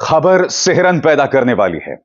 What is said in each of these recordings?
खबर सिहरन पैदा करने वाली है।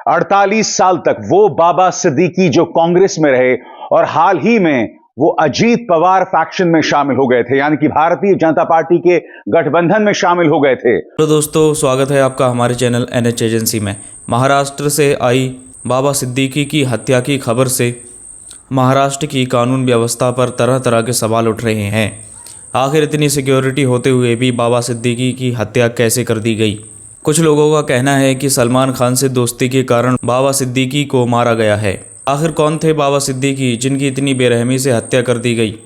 48 साल तक वो बाबा सिद्दीकी जो कांग्रेस में रहे और हाल ही में वो अजीत पवार फैक्शन में शामिल हो गए थे, यानी कि भारतीय जनता पार्टी के गठबंधन में शामिल हो गए थे। तो दोस्तों, स्वागत है आपका हमारे चैनल NH एजेंसी में। महाराष्ट्र से आई बाबा सिद्दीकी की हत्या की खबर से महाराष्ट्र की कानून व्यवस्था पर तरह तरह के सवाल उठ रहे हैं। आखिर इतनी सिक्योरिटी होते हुए भी बाबा सिद्दीकी की हत्या कैसे कर दी गई? कुछ लोगों का कहना है कि सलमान खान से दोस्ती के कारण बाबा सिद्दीकी को मारा गया है। आखिर कौन थे बाबा सिद्दीकी जिनकी इतनी बेरहमी से हत्या कर दी गई?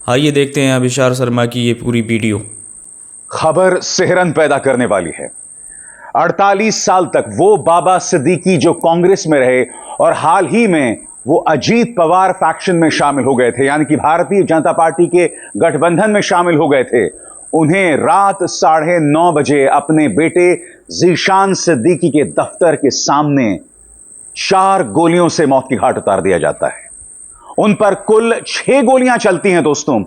आइए देखते हैं अभिशार शर्मा की ये पूरी वीडियो। खबर सिहरन पैदा करने वाली है। 48 साल तक वो बाबा सिद्दीकी जो कांग्रेस में रहे और हाल ही में वो अजीत पवार फैक्शन में शामिल हो गए थे, यानी कि भारतीय जनता पार्टी के गठबंधन में शामिल हो गए थे। उन्हें रात 9:30 बजे अपने बेटे जीशान सिद्दीकी के दफ्तर के सामने 4 गोलियों से मौत की घाट उतार दिया जाता है। उन पर कुल 6 गोलियां चलती हैं दोस्तों,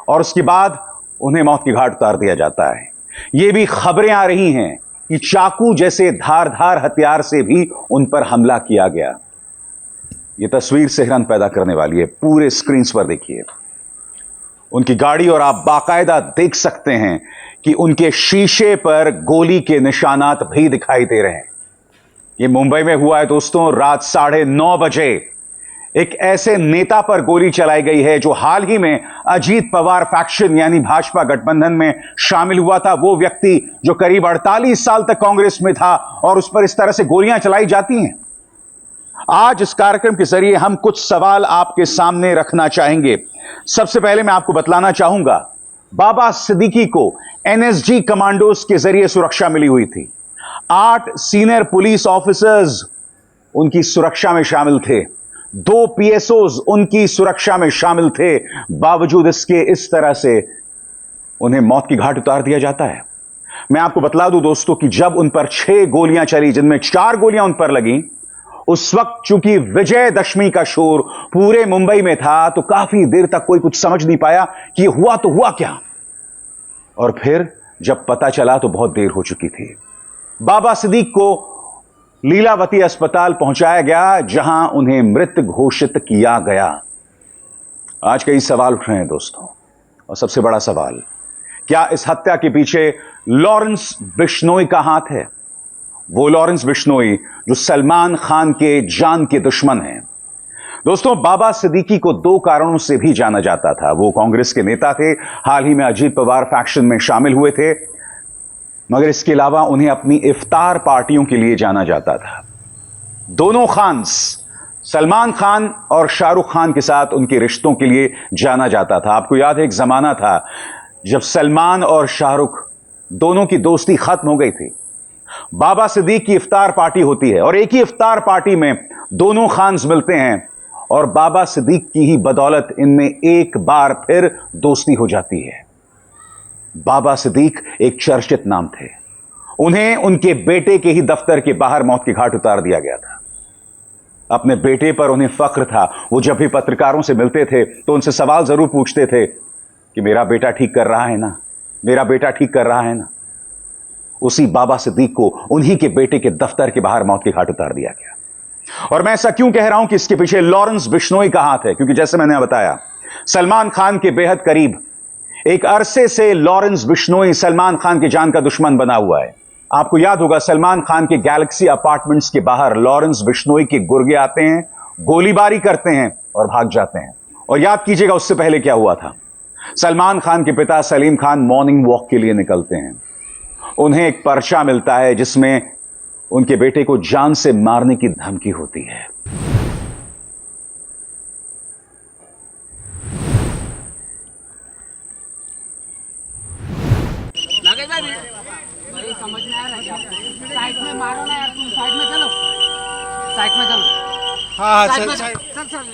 और उसके बाद उन्हें मौत की घाट उतार दिया जाता है। यह भी खबरें आ रही हैं कि चाकू जैसे धारदार हथियार से भी उन पर हमला किया गया। यह तस्वीर सिहरन पैदा करने वाली है। पूरे स्क्रीन पर देखिए उनकी गाड़ी, और आप बाकायदा देख सकते हैं कि उनके शीशे पर गोली के निशानात भी दिखाई दे रहे हैं। यह मुंबई में हुआ है दोस्तों। रात 9:30 बजे एक ऐसे नेता पर गोली चलाई गई है जो हाल ही में अजीत पवार फैक्शन यानी भाजपा गठबंधन में शामिल हुआ था। वो व्यक्ति जो करीब 48 साल तक कांग्रेस में था, और उस पर इस तरह से गोलियां चलाई जाती हैं। आज इस कार्यक्रम के जरिए हम कुछ सवाल आपके सामने रखना चाहेंगे। सबसे पहले मैं आपको बतलाना चाहूंगा, बाबा सिद्दीकी को NSG कमांडोज के जरिए सुरक्षा मिली हुई थी। 8 सीनियर पुलिस ऑफिसर्स उनकी सुरक्षा में शामिल थे। 2 PSOs उनकी सुरक्षा में शामिल थे। बावजूद इसके इस तरह से उन्हें मौत की घाट उतार दिया जाता है। मैं आपको बतला दूं दोस्तों कि जब उन पर 6 गोलियां चली, जिनमें 4 गोलियां उन पर लगी, उस वक्त चूंकि विजयदशमी का शोर पूरे मुंबई में था, तो काफी देर तक कोई कुछ समझ नहीं पाया कि हुआ तो हुआ क्या। और फिर जब पता चला तो बहुत देर हो चुकी थी। बाबा सिद्दीक को लीलावती अस्पताल पहुंचाया गया, जहां उन्हें मृत घोषित किया गया। आज कई सवाल उठ रहे हैं दोस्तों, और सबसे बड़ा सवाल, क्या इस हत्या के पीछे लॉरेंस बिश्नोई का हाथ है? वो लॉरेंस बिश्नोई जो सलमान खान के जान के दुश्मन हैं। दोस्तों, बाबा सिद्दीकी को 2 कारणों से भी जाना जाता था। वो कांग्रेस के नेता थे, हाल ही में अजीत पवार फैक्शन में शामिल हुए थे, मगर इसके अलावा उन्हें अपनी इफ्तार पार्टियों के लिए जाना जाता था। दोनों खान्स, सलमान खान और शाहरुख खान के साथ उनके रिश्तों के लिए जाना जाता था। आपको याद है, एक जमाना था जब सलमान और शाहरुख दोनों की दोस्ती खत्म हो गई थी। बाबा सिद्दीक की इफ्तार पार्टी होती है, और एक ही इफ्तार पार्टी में दोनों खान्स मिलते हैं, और बाबा सिद्दीक की ही बदौलत इनमें एक बार फिर दोस्ती हो जाती है। बाबा सिद्दीक एक चर्चित नाम थे। उन्हें उनके बेटे के ही दफ्तर के बाहर मौत की घाट उतार दिया गया था। अपने बेटे पर उन्हें फख्र था। वो जब भी पत्रकारों से मिलते थे तो उनसे सवाल जरूर पूछते थे कि मेरा बेटा ठीक कर रहा है ना, मेरा बेटा ठीक कर रहा है ना। उसी बाबा सिद्दीक को उन्हीं के बेटे के दफ्तर के बाहर मौत की घाट उतार दिया गया। और मैं ऐसा क्यों कह रहा हूं कि इसके पीछे लॉरेंस बिश्नोई का हाथ है? क्योंकि जैसे मैंने बताया, सलमान खान के बेहद करीब एक अरसे से लॉरेंस बिश्नोई सलमान खान के जान का दुश्मन बना हुआ है। आपको याद होगा, सलमान खान के गैलेक्सी अपार्टमेंट्स के बाहर लॉरेंस बिश्नोई के गुर्गे आते हैं, गोलीबारी करते हैं और भाग जाते हैं। और याद कीजिएगा उससे पहले क्या हुआ था। सलमान खान के पिता सलीम खान मॉर्निंग वॉक के लिए निकलते हैं। उन्हें एक पर्चा मिलता है जिसमें उनके बेटे को जान से मारने की धमकी होती है। समझ में आ रहा है? साइड में मारो ना यार, तुम साइड में चलो, साइड में चलो। हाँ चल चल चल,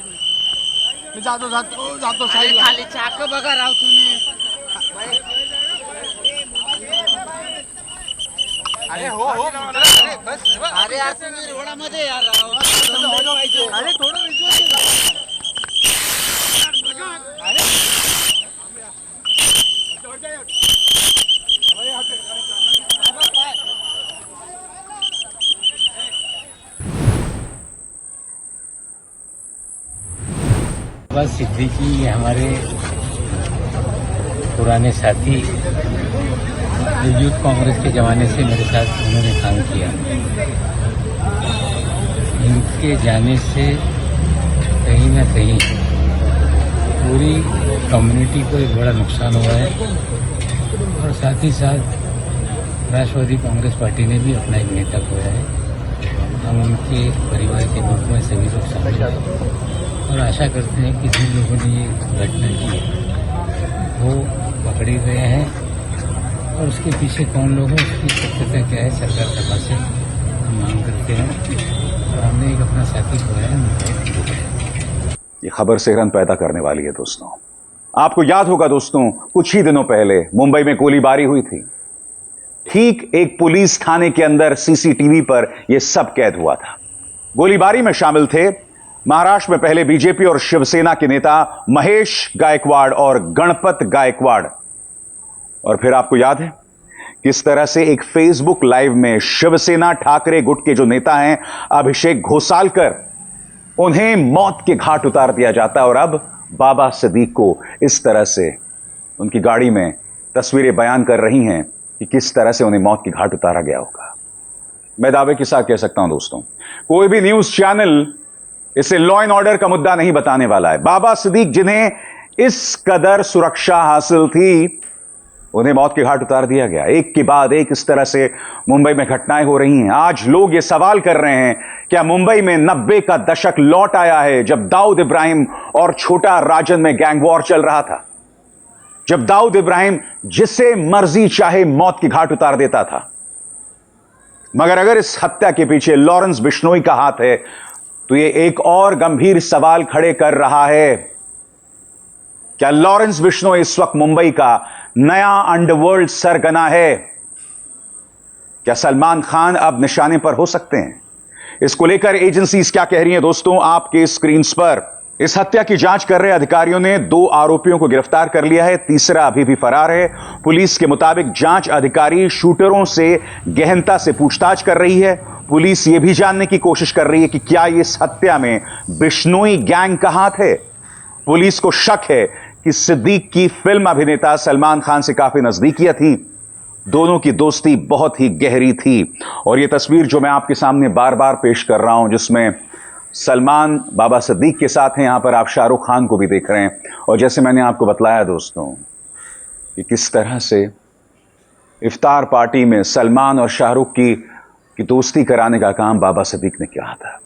मी जातो साइड खाली चाक बघा राव तुम्ही। अरे हो अरे बस, अरे यार तुम्ही रोडामध्ये यार राव, अरे थोडं विश्वास अरे बाबा सिद्दीकी हमारे पुराने साथी, यूथ कांग्रेस के ज़माने से मेरे साथ उन्होंने काम किया। इनके जाने से कहीं ना कहीं पूरी कम्युनिटी को एक बड़ा नुकसान हुआ है और साथ ही साथ राष्ट्रवादी कांग्रेस पार्टी ने भी अपना एक नेता खोया है। हम उनके परिवार के रूप में सभी लोग शामिल हैं और आशा करते हैं कि जिन लोगों ने ये घटना की है वो पकड़े गए हैं और उसके पीछे कौन लोग हैं उसकी सत्यता क्या है सरकार सभा से हम मांग करते हैं। और हमने एक अपना साथी खोया है। ये खबर सिहरन पैदा करने वाली है दोस्तों। आपको याद होगा दोस्तों, कुछ ही दिनों पहले मुंबई में गोलीबारी हुई थी। ठीक एक पुलिस थाने के अंदर सीसीटीवी पर यह सब कैद हुआ था। गोलीबारी में शामिल थे महाराष्ट्र में पहले बीजेपी और शिवसेना के नेता महेश गायकवाड़ और गणपत गायकवाड़। और फिर आपको याद है किस तरह से एक फेसबुक लाइव में शिवसेना ठाकरे गुट के जो नेता हैं अभिषेक घोसालकर, उन्हें मौत के घाट उतार दिया जाता है। और अब बाबा सिद्दीक को इस तरह से उनकी गाड़ी में तस्वीरें बयान कर रही हैं कि किस तरह से उन्हें मौत के घाट उतारा गया होगा। मैं दावे के साथ कह सकता हूं दोस्तों, कोई भी न्यूज चैनल इसे लॉ एंड ऑर्डर का मुद्दा नहीं बताने वाला है। बाबा सिद्दीक जिन्हें इस कदर सुरक्षा हासिल थी, उन्हें मौत के घाट उतार दिया गया। एक के बाद एक इस तरह से मुंबई में घटनाएं हो रही हैं। आज लोग ये सवाल कर रहे हैं, क्या मुंबई में 90 का दशक लौट आया है, जब दाऊद इब्राहिम और छोटा राजन में गैंग वॉर चल रहा था, जब दाऊद इब्राहिम जिसे मर्जी चाहे मौत के घाट उतार देता था। मगर अगर इस हत्या के पीछे लॉरेंस बिश्नोई का हाथ है, तो यह एक और गंभीर सवाल खड़े कर रहा है, क्या लॉरेंस बिश्नोई इस वक्त मुंबई का नया अंडरवर्ल्ड सरगना है? क्या सलमान खान अब निशाने पर हो सकते हैं? इसको लेकर एजेंसीज क्या कह रही हैं दोस्तों, आपके स्क्रीन पर। इस हत्या की जांच कर रहे अधिकारियों ने 2 आरोपियों को गिरफ्तार कर लिया है, तीसरा अभी भी फरार है। पुलिस के मुताबिक जांच अधिकारी शूटरों से गहनता से पूछताछ कर रही है। पुलिस यह भी जानने की कोशिश कर रही है कि क्या इस हत्या में बिश्नोई गैंग का हाथ है। पुलिस को शक है कि सिद्दीक की फिल्म अभिनेता सलमान खान से काफी नजदीकियां थी, दोनों की दोस्ती बहुत ही गहरी थी। और यह तस्वीर जो मैं आपके सामने बार बार पेश कर रहा हूं, जिसमें सलमान बाबा सिद्दीक के साथ हैं, यहां पर आप शाहरुख खान को भी देख रहे हैं। और जैसे मैंने आपको बतलाया दोस्तों कि किस तरह से इफ्तार पार्टी में सलमान और शाहरुख की दोस्ती कराने का काम बाबा सिद्दीक ने किया था।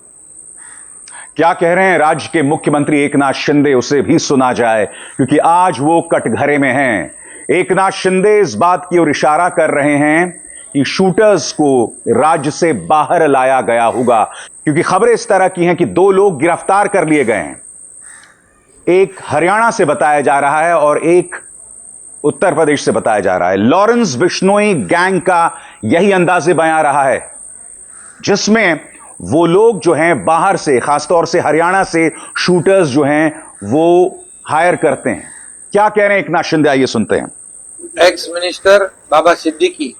क्या कह रहे हैं राज्य के मुख्यमंत्री एकनाथ शिंदे, उसे भी सुना जाए, क्योंकि आज वो कटघरे में हैं। एकनाथ शिंदे इस बात की ओर इशारा कर रहे हैं कि शूटर्स को राज्य से बाहर लाया गया होगा, क्योंकि खबरें इस तरह की हैं कि 2 लोग गिरफ्तार कर लिए गए हैं। एक हरियाणा से बताया जा रहा है और एक उत्तर प्रदेश से बताया जा रहा है। लॉरेंस बिश्नोई गैंग का यही अंदाजे बयां रहा है, जिसमें वो लोग जो हैं बाहर से, खासतौर से हरियाणा से शूटर्स जो हैं वो हायर करते हैं। क्या कह रहे हैं एकनाथ शिंदे, आइए सुनते हैं। एक्स मिनिस्टर बाबा सिद्दीकी,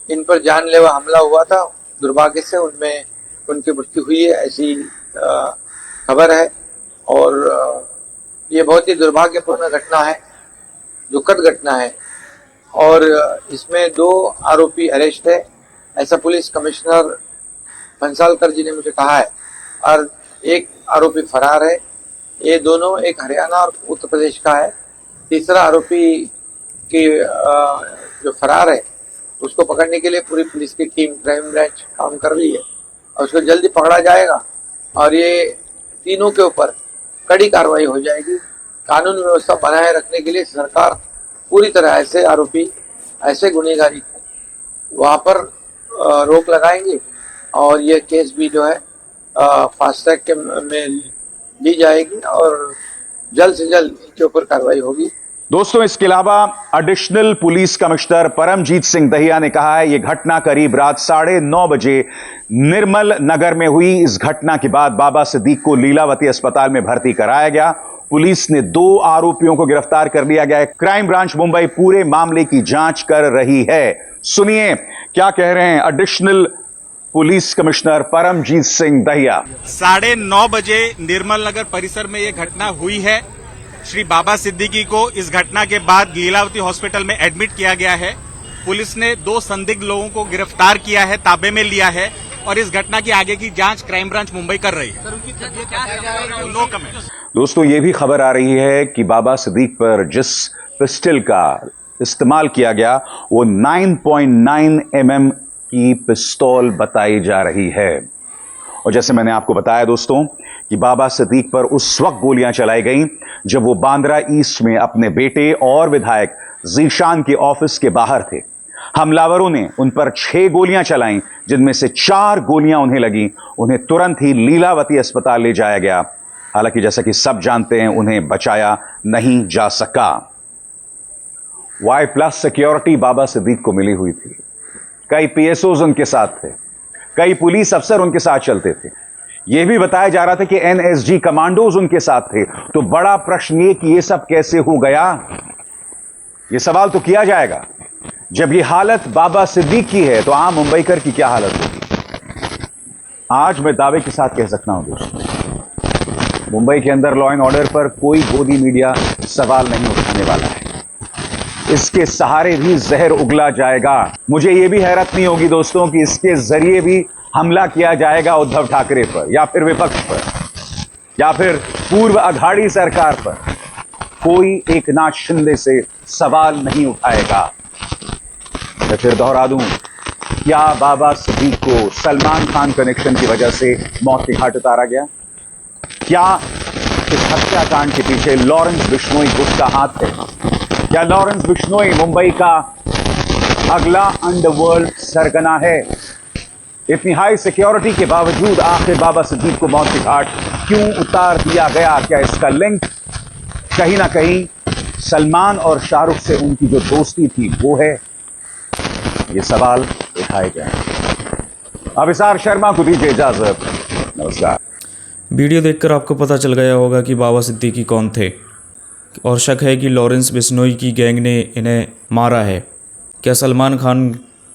इन पर जानलेवा हमला हुआ था, दुर्भाग्य से उनमें उनकी मृत्यु हुई है, ऐसी खबर है। और ये बहुत ही दुर्भाग्यपूर्ण घटना है, दुखद घटना है। और इसमें 2 आरोपी अरेस्ट है, ऐसा पुलिस कमिश्नर पंसालकर जी ने मुझे कहा है। और एक आरोपी फरार है। ये दोनों, एक हरियाणा और उत्तर प्रदेश का है। तीसरा आरोपी की जो फरार है उसको पकड़ने के लिए पूरी पुलिस की टीम, क्राइम ब्रांच काम कर रही है और उसको जल्दी पकड़ा जाएगा। और ये तीनों के ऊपर कड़ी कार्रवाई हो जाएगी। कानून व्यवस्था बनाए रखने के लिए सरकार पूरी तरह ऐसे आरोपी, ऐसे गुनहगारी वहां पर रोक लगाएंगे। और ये केस भी जो है फास्ट ट्रैक के में ली जाएगी और जल्द से जल्द इसके ऊपर कार्रवाई होगी। दोस्तों, इसके अलावा additional police commissioner Paramjit Singh Dahiya ने कहा है, यह घटना करीब रात 9:30 बजे निर्मल नगर में हुई। इस घटना के बाद बाबा सिद्दीक को लीलावती अस्पताल में भर्ती कराया गया। पुलिस ने 2 आरोपियों को गिरफ्तार कर लिया गया है। क्राइम ब्रांच मुंबई पूरे मामले की जांच कर रही है। सुनिए क्या कह रहे हैं additional police commissioner Paramjit Singh Dahiya. 9:30 बजे निर्मल नगर परिसर में ये घटना हुई है। श्री बाबा सिद्दीकी को इस घटना के बाद लीलावती हॉस्पिटल में एडमिट किया गया है। पुलिस ने 2 संदिग्ध लोगों को गिरफ्तार किया है, ताबे में लिया है और इस घटना की आगे की जांच क्राइम ब्रांच मुंबई कर रही है। No comment. दोस्तों, ये भी खबर आ रही है कि बाबा सिद्दीक पर जिस पिस्टल का इस्तेमाल किया गया वो 9.9 mm की पिस्तौल बताई जा रही है। और जैसे मैंने आपको बताया दोस्तों कि बाबा सिद्दीक पर उस वक्त गोलियां चलाई गईं जब वो बांद्रा ईस्ट में अपने बेटे और विधायक जीशान के ऑफिस के बाहर थे। हमलावरों ने उन पर 6 गोलियां चलाईं, जिनमें से 4 गोलियां उन्हें लगी। उन्हें तुरंत ही लीलावती अस्पताल ले जाया गया। हालांकि जैसा कि सब जानते हैं, उन्हें बचाया नहीं जा सका। Y+ सिक्योरिटी बाबा सिद्दीक को मिली हुई थी। कई PSOs उनके साथ थे, कई पुलिस अफसर उनके साथ चलते थे। यह भी बताया जा रहा था कि NSG कमांडोज उनके साथ थे। तो बड़ा प्रश्न ये कि यह सब कैसे हो गया, यह सवाल तो किया जाएगा। जब यह हालत बाबा सिद्दीक की है तो आम मुंबईकर की क्या हालत होगी। आज मैं दावे के साथ कह सकता हूं दोस्तों, मुंबई के अंदर लॉ एंड ऑर्डर पर कोई गोदी मीडिया सवाल नहीं उठाने वाला है। इसके सहारे भी जहर उगला जाएगा। मुझे यह भी हैरत नहीं होगी दोस्तों कि इसके जरिए भी हमला किया जाएगा उद्धव ठाकरे पर, या फिर विपक्ष पर, या फिर पूर्व अघाड़ी सरकार पर। कोई एकनाथ शिंदे से सवाल नहीं उठाएगा। मैं फिर दोहरा दूं, क्या बाबा सिद्दीक को सलमान खान कनेक्शन की वजह से मौत के घाट उतारा गया? क्या इस हत्याकांड के पीछे लॉरेंस बिश्नोई गुट का हाथ है? क्या लॉरेंस बिश्नोई मुंबई का अगला अंडरवर्ल्ड सरगना है? इतनी हाई सिक्योरिटी के बावजूद आखिर बाबा सिद्दीक को मौत के घाट क्यों उतार दिया गया? क्या इसका लिंक कहीं ना कहीं सलमान और शाहरुख से उनकी जो दोस्ती थी वो है? ये सवाल उठाए गए। अभिसार शर्मा को दीजिए इजाजत। नमस्कार। वीडियो देखकर आपको पता चल गया होगा कि बाबा सिद्दीकी कौन थे और शक है कि लॉरेंस बिश्नोई की गैंग ने इन्हें मारा है। क्या सलमान खान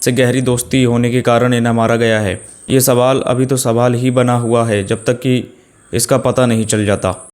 से गहरी दोस्ती होने के कारण इन्हें मारा गया है? ये सवाल अभी तो सवाल ही बना हुआ है जब तक कि इसका पता नहीं चल जाता।